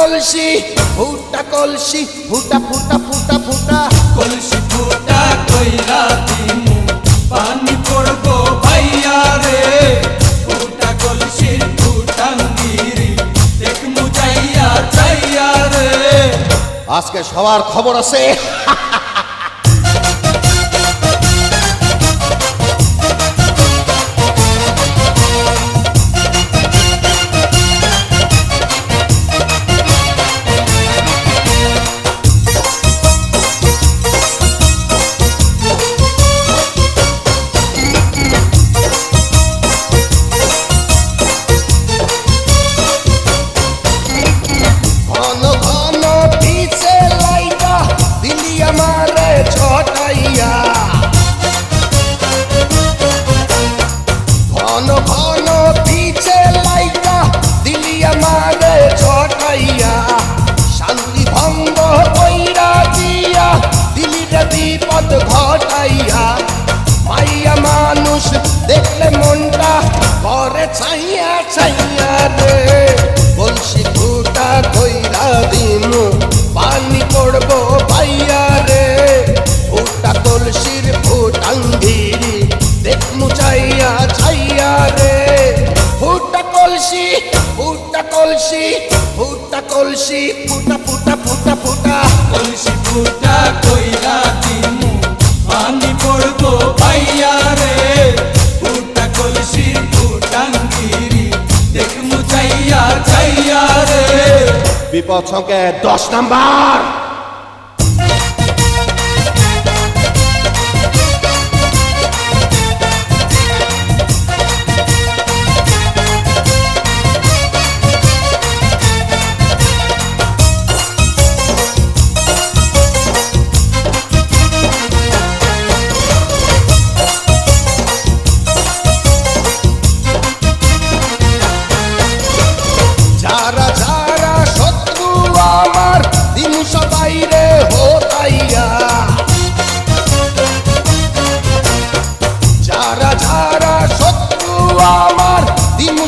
কলসি ফুটা কলসি ফুটা ফুটা ফুটা ফুটা কলসি ফুটা কইরা দিমু পানি পড়বো ভাইয়া রে ফুটা কলসির ফুটাঙ্গিরি দেখমু যাইয়া যাইয়া রে আজকে সবার খবর আছে বিপদ ঘটাইয়া মাইয়া মানুষ দেখলে মনটা করে ছাইয়া ছাইয়া রে কলসি ফুটা কইরা দিমু পানি পড়বো ভাইয়া রে ফুটা কলসির ফুটাঙ্গিরি দেখমু চাইয়া ছাইয়া রে ফুটা কলসি ফুটা কলসি ফুটা কলসি ফুটা ফুটা ফুটা ফুটা কলসি ফুটা কইরা দিমু পানি পড়বো ভাইয়া রে ফুটা কলসির ফুটাঙ্গিরি দেখমু যাইয়া যাইয়া রে বিপদ সংকেত 10 নাম্বার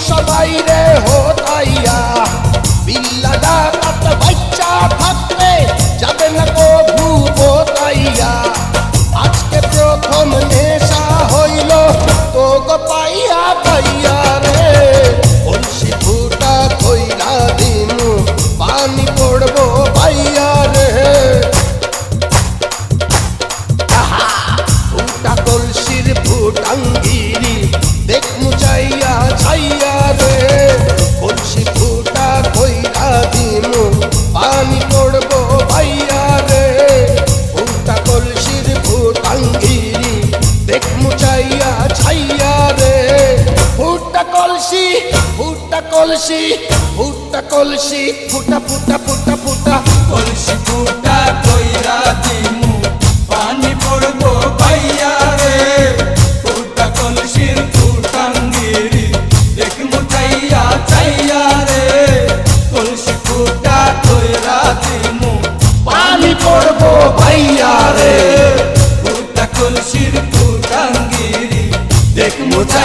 সবাই রে হোতাইয়া বিল্লা ডাকাত বাচ্চা থাকলে যাবে না কভু বোতাইয়া আজকে প্রথম নেশা হইল তো গো পাইয়া পাইয়া রে কলসি ফুটা কইরা দিমু পানি পড়বো ভাইয়া রে ফুটা কলসির ফুটাঙ্গিরি দেখমু চাইয়া ছাইয়া রে কলসি ফুটা কইরা দিমু পানি পড়বো ভাইয়া রে ফুটা কলসির ফুটাঙ্গিরি দেখমু চাইয়া ছাইয়া রে ফুটা কলসি ফুটা কলসি ফুটা কলসি ফুটা ফুটা ফুটা